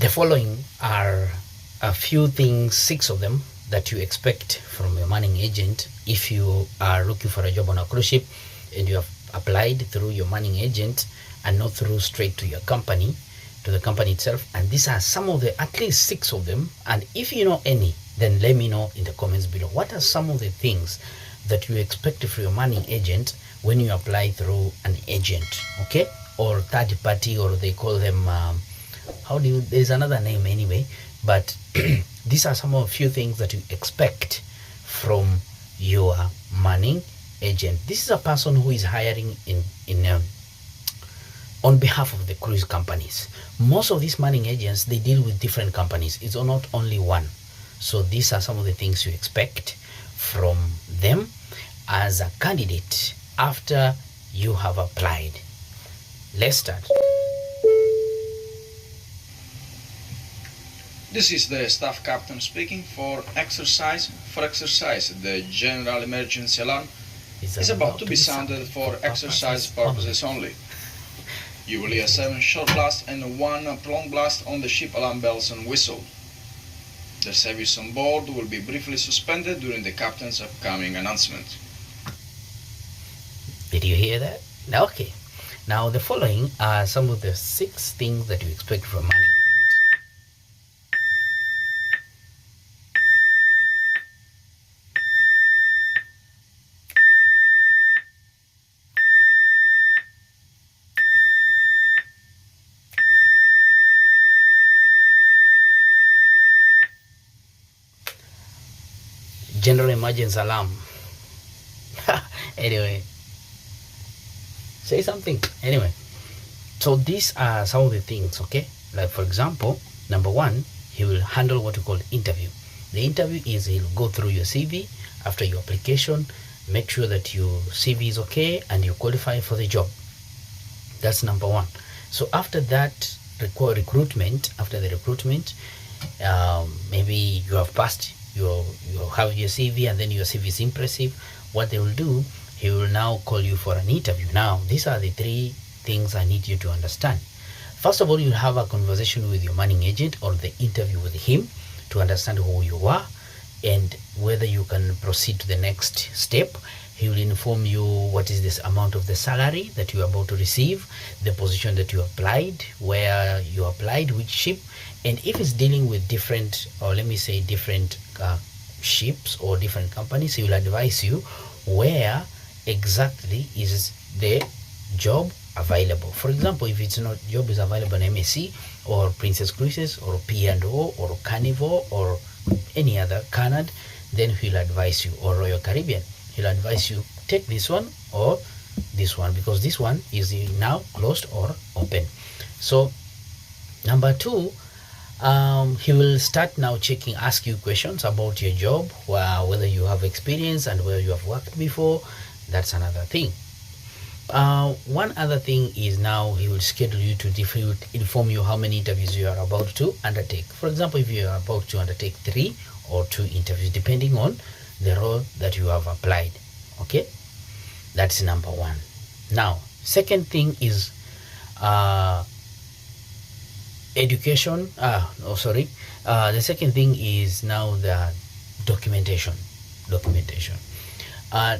The following are a few things, 6 of them, that you expect from your manning agent if you are looking for a job on a cruise ship and you have applied through your manning agent and not through straight to your company, to the company itself. And these are some of the, at least 6 of them. And if you know any, then let me know in the comments below. What are some of the things that you expect from your manning agent when you apply through an agent, okay, or third party, or they call them there's another name anyway, but these are some of a few things that you expect from your manning agent. This is a person who is hiring on behalf of the cruise companies. Most of these manning agents, they deal with different companies. It's not only one. So these are some of the things you expect from them as a candidate after you have applied. Let's start. This is the staff captain speaking. For exercise, the general emergency alarm is about to be sounded for exercise purposes only. You will hear 7 short blasts and 1 prolonged blast on the ship alarm bells and whistle. The service on board will be briefly suspended during the captain's upcoming announcement. Did you hear that? Okay. Now the following are some of the 6 things that you expect from manning agent. General emergency alarm. Anyway, say something. Anyway, so these are some of the things, okay? Like for example, number 1, he will handle what you call interview. The interview is he'll go through your CV after your application, make sure that your CV is okay and you qualify for the job. That's number 1. So after that, recruitment, after the recruitment, maybe you have passed, you have your CV and then your CV is impressive. What they will do, he will now call you for an interview. Now, these are the 3 things I need you to understand. First of all, you'll have a conversation with your manning agent or the interview with him to understand who you are and whether you can proceed to the next step. He will inform you what is this amount of the salary that you are about to receive, the position that you applied, where you applied, which ship, and if it's dealing with different, or let me say different ships or different companies, he will advise you where exactly is the job available. For example, if it's not job is available in MSC or Princess Cruises or P&O or Carnival or any other Canada, then he'll advise you, or Royal Caribbean, he'll advise you take this one or this one, because this one is now closed or open. So number 2, he will start now ask you questions about your job, whether you have experience and whether you have worked before. That's another thing. One other thing is now he will schedule you to inform you how many interviews you are about to undertake. For example, if you are about to undertake 3 or 2 interviews, depending on the role that you have applied. Okay, that's number 1. Now, second thing is education. The second thing is now the documentation.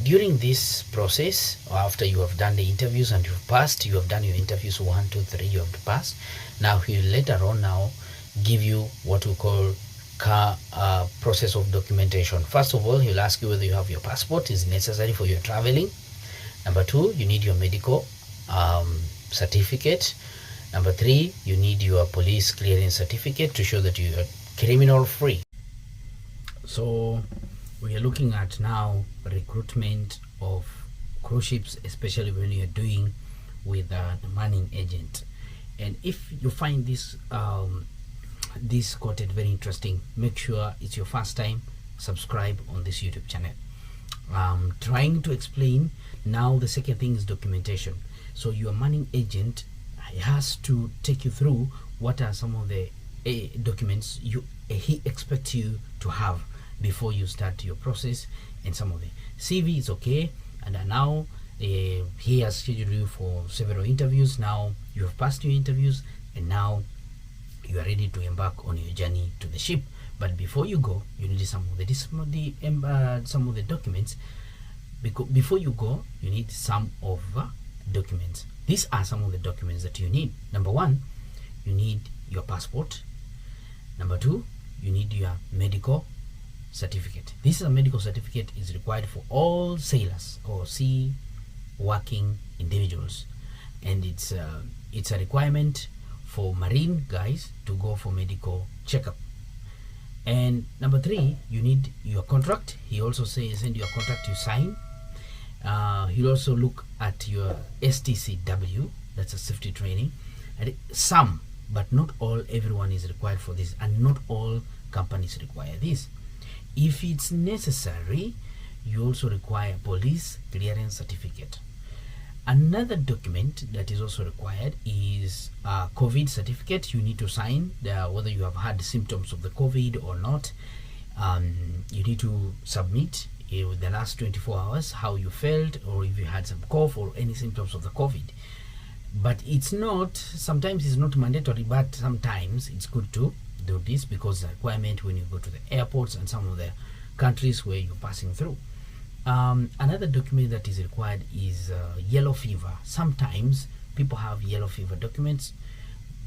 During this process, after you have done the interviews and you've passed, you have done your interviews 1, 2, 3, you have passed. Now he'll later on now give you what we call process of documentation. First of all, he'll ask you whether you have your passport is necessary for your traveling. Number 2, you need your medical certificate. Number 3, you need your police clearance certificate to show that you are criminal free. So we are looking at now recruitment of cruise ships, especially when you are doing with the manning agent. And if you find this content very interesting, make sure it's your first time, subscribe on this YouTube channel. Trying to explain now, the second thing is documentation. So your manning agent has to take you through what are some of the documents he expects you to have before you start your process. And some of the CV is okay, and now he has scheduled you for several interviews. Now you have passed your interviews, and now you are ready to embark on your journey to the ship. But before you go, you need some of the documents. Because before you go, you need some of documents. These are some of the documents that you need. Number one, you need your passport. Number two, you need your medical certificate. This is a medical certificate is required for all sailors or sea working individuals, and it's a requirement for marine guys to go for medical checkup. And number three, you need your contract. He also says send your contract you sign. He'll also look at your STCW, that's a safety training, and some, but not all, everyone is required for this, and not all companies require this. If it's necessary, you also require police clearance certificate. Another document that is also required is a COVID certificate. You need to sign whether you have had symptoms of the COVID or not. You need to submit with the last 24 hours how you felt, or if you had some cough or any symptoms of the COVID. But it's not, sometimes it's not mandatory, but sometimes it's good to do this because it's a requirement when you go to the airports and some of the countries where you're passing through. Another document that is required is yellow fever. Sometimes people have yellow fever documents.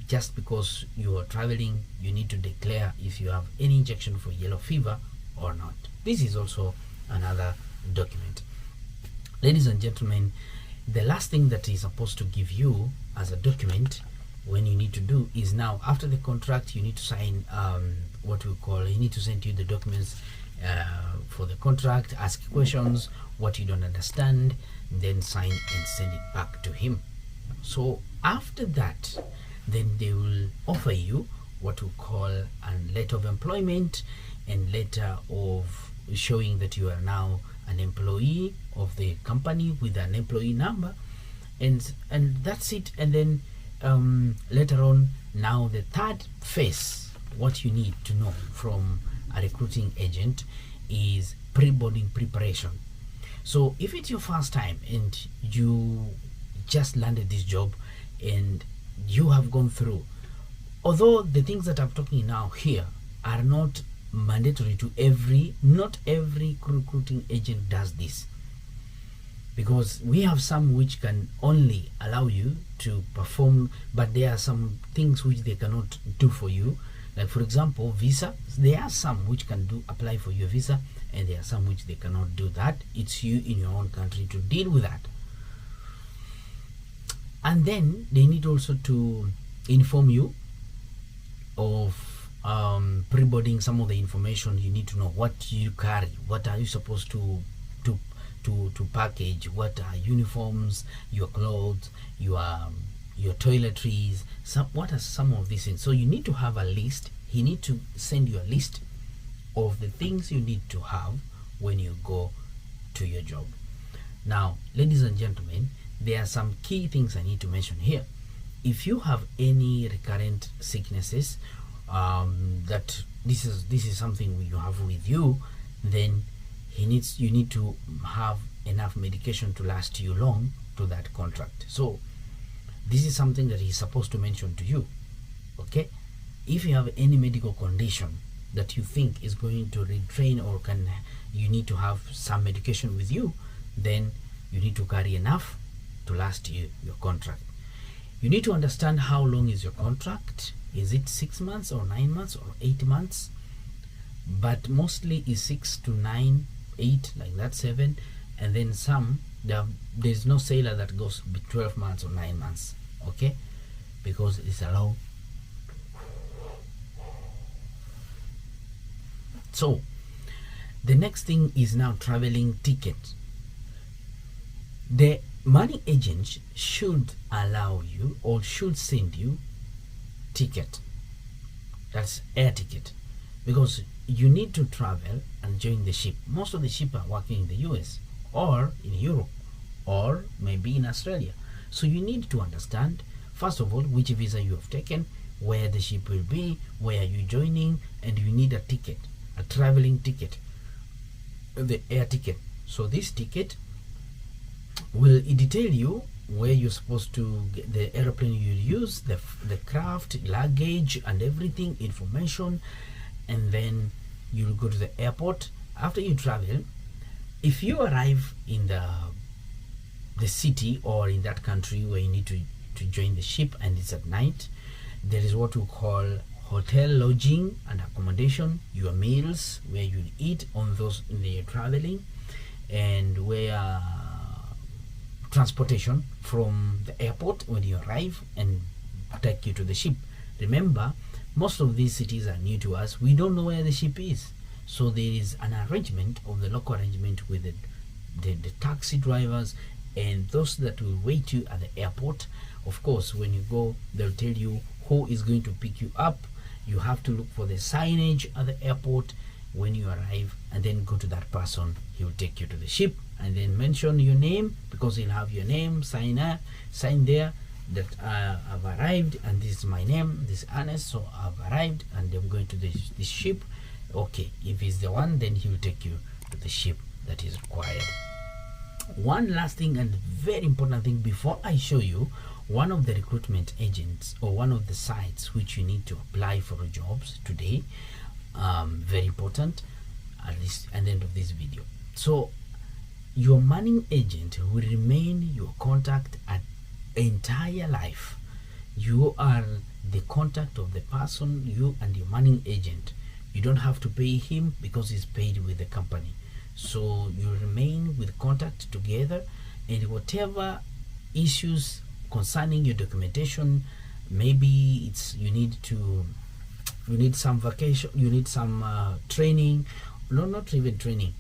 Just because you are traveling, you need to declare if you have any injection for yellow fever or not. This is also another document. Ladies and gentlemen, the last thing that is supposed to give you as a document when you need to do is, now after the contract you need to sign what we call, he need to send you the documents for the contract, ask questions, what you don't understand, then sign and send it back to him. So after that, then they will offer you what we call a letter of employment and letter of showing that you are now an employee of the company with an employee number, and that's it. And then later on, now the third phase, what you need to know from a recruiting agent is pre-boarding preparation. So if it's your first time and you just landed this job and you have gone through, although the things that I'm talking now here are not mandatory to not every recruiting agent does this, because we have some which can only allow you to perform, but there are some things which they cannot do for you. Like for example, visa, there are some which can apply for your visa, and there are some which they cannot do that. It's you in your own country to deal with that. And then they need also to inform you of pre-boarding, some of the information you need to know, what you carry, what are you supposed to package, what are uniforms, your clothes, your toiletries, what are some of these things. So you need to have a list. He need to send you a list of the things you need to have when you go to your job. Now, ladies and gentlemen, there are some key things I need to mention here. If you have any recurrent sicknesses, that this is something you have with you, then you need to have enough medication to last you long to that contract. So this is something that he's supposed to mention to you. Okay, if you have any medical condition that you think is going to retrain, or you need to have some medication with you, then you need to carry enough to last you your contract. You need to understand how long is your contract. Is it 6 months or 9 months or 8 months? But mostly is 6 to 9, 8, like that, 7, and then some, there's no sailor that goes 12 months or 9 months, okay, because it's a long. So the next thing is now traveling ticket. The money agent should allow you or should send you ticket, that's air ticket, because you need to travel and join the ship. Most of the ship are working in the US or in Europe or maybe in Australia. So you need to understand, first of all, which visa you have taken, where the ship will be, where are you joining, and you need a ticket, a traveling ticket, the air ticket. So this ticket will detail you where you're supposed to get the airplane you use, the craft, luggage and everything, information, and then you'll go to the airport. After you travel, if you arrive in the city or in that country where you need to join the ship and it's at night, there is what we call hotel lodging and accommodation, your meals where you eat on those when you're traveling, and where transportation from the airport when you arrive and take you to the ship. Remember, most of these cities are new to us. We don't know where the ship is, so there is an arrangement of the local arrangement with the taxi drivers and those that will wait you at the airport. Of course, when you go, they'll tell you who is going to pick you up. You have to look for the signage at the airport when you arrive, and then go to that person. He will take you to the ship, and then mention your name, because he'll have your name, sign there that I've arrived and this is my name, this is Ernest, so I've arrived and I'm going to this ship. Okay, if he's the one, then he will take you to the ship that is required. One last thing and very important thing before I show you one of the recruitment agents or one of the sites which you need to apply for jobs today, very important, at least at the end of this video. So your manning agent will remain your contact at entire life. You are the contact of the person, you and your manning agent. You don't have to pay him because he's paid with the company. So you remain with contact together, and whatever issues concerning your documentation, maybe it's you need some vacation, you need some training, no, not even training,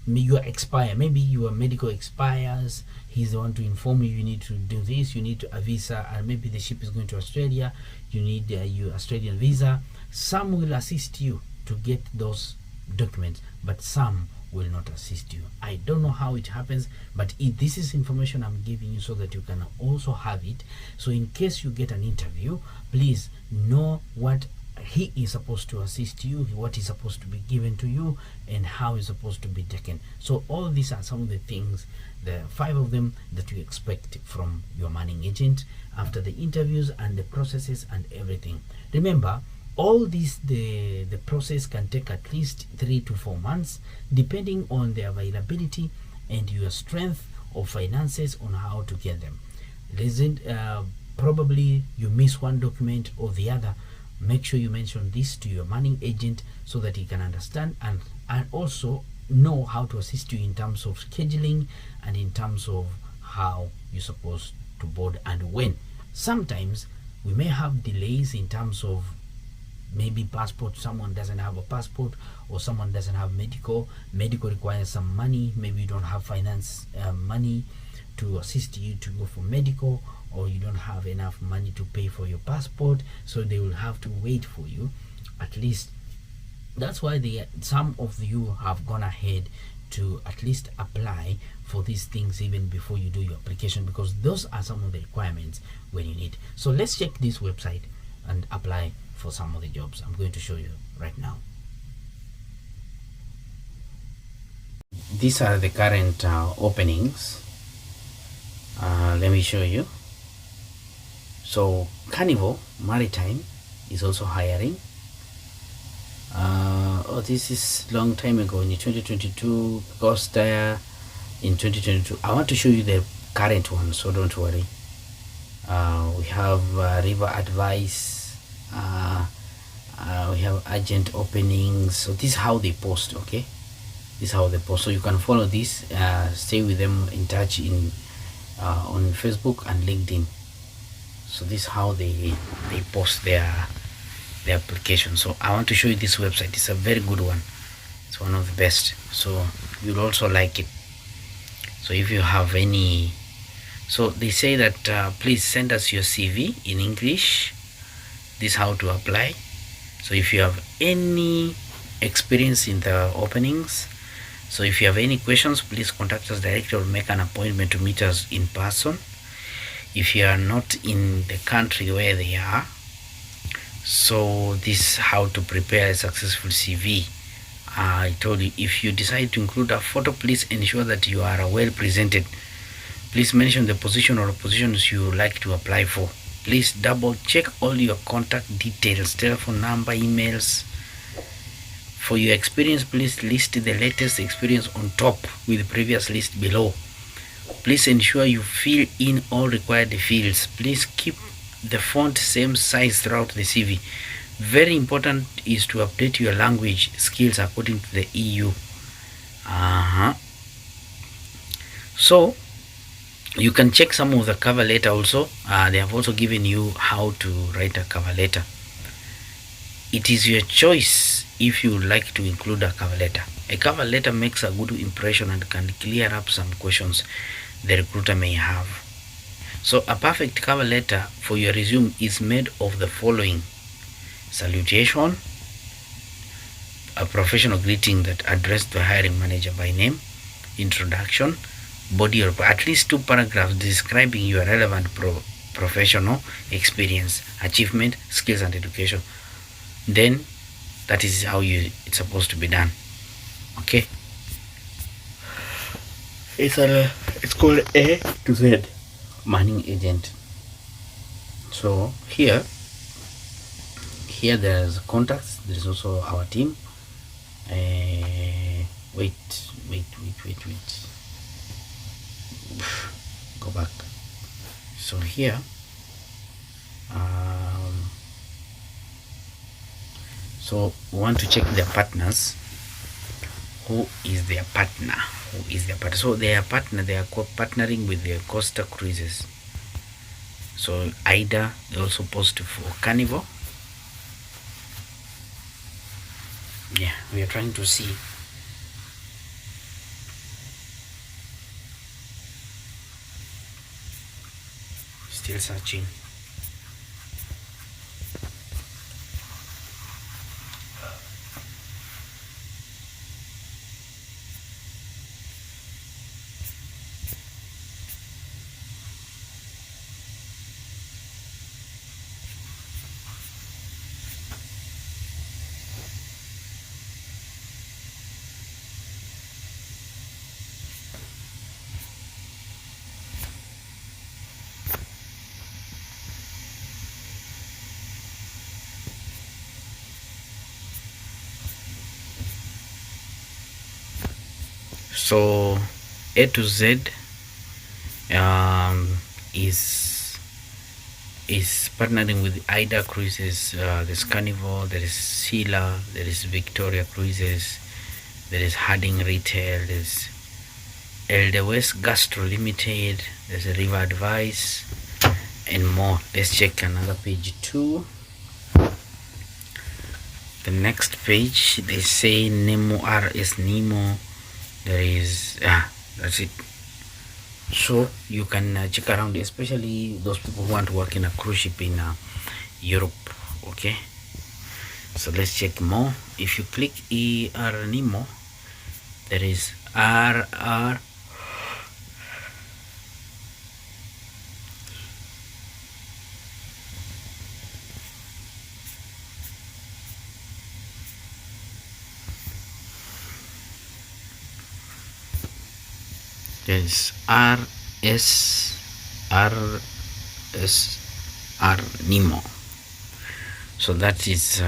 you expire, maybe your medical expires, he's the one to inform you need to do this, you need a visa, and maybe the ship is going to Australia, you need your Australian visa. Some will assist you to get those documents, but some will not assist you. I don't know how it happens, but this is information I'm giving you so that you can also have it. So in case you get an interview, please know what he is supposed to assist you, what is supposed to be given to you, and how is supposed to be taken. So all these are some of the things, the 5 of them, that you expect from your manning agent after the interviews and the processes and everything. Remember, all this, the process can take at least 3 to 4 months, depending on the availability and your strength of finances on how to get them. Probably you miss one document or the other. Make sure you mention this to your manning agent so that he can understand and also know how to assist you in terms of scheduling and in terms of how you're supposed to board and when. Sometimes we may have delays in terms of maybe passport, someone doesn't have a passport, or someone doesn't have medical requires some money, maybe you don't have finance money to assist you to go for medical, or you don't have enough money to pay for your passport, so they will have to wait for you. At least that's why some of you have gone ahead to at least apply for these things even before you do your application, because those are some of the requirements when you need. So let's check this website and apply for some of the jobs. I'm going to show you right now. These are the current openings. Let me show you. So Carnival Maritime is also hiring. This is long time ago in 2022, Costa in 2022. I want to show you the current one, so don't worry. We have River Advice, we have agent openings. So this is how they post. Okay, this is how they post, so you can follow this, stay with them in touch in on Facebook and LinkedIn. So this is how they post their application. So I want to show you this website. It's a very good one, it's one of the best, so you'll also like it. So if you have any, so they say that please send us your CV in English. This is how to apply. So if you have any experience in the openings, so if you have any questions, please contact us directly or make an appointment to meet us in person. If you are not in the country where they are, so this is how to prepare a successful CV. I told you, if you decide to include a photo, please ensure that you are well presented Please mention the position or positions you would like to apply for. Please double check all your contact details, telephone number, emails. For your experience, please list the latest experience on top with the previous list below. Please ensure you fill in all required fields. Please keep the font same size throughout the CV. Very important is to update your language skills according to the EU. So you can check some of the cover letter also. They have also given you how to write a cover letter. It is your choice if you would like to include a cover letter. A cover letter makes a good impression and can clear up some questions the recruiter may have. So a perfect cover letter for your resume is made of the following: salutation, a professional greeting that addressed the hiring manager by name, introduction, body or at least 2 paragraphs describing your relevant professional experience, achievement, skills and education. Then that is how it's supposed to be done. Okay, it's called A to Z, manning agent. So here there's contacts. There's also our team. Wait. Go back. So here, so we want to check their partners. Who is their partner? So their partner, they are partnering with the Costa Cruises. So either they also post for Carnival. Yeah, we are trying to see. Still searching. So A to Z is partnering with Ida Cruises. There's Carnival, there is Sila, there is Victoria Cruises, there is Harding Retail, there's Elder West Gastro Limited, there's a River Advice, and more. Let's check another page 2. The next page, they say Nemo, RS Nemo. There is that's it. So you can check around, especially those people who want to work in a cruise ship in Europe. Okay, so let's check more. If you click ER Nemo, there is RR. There's RSR Nemo. So that is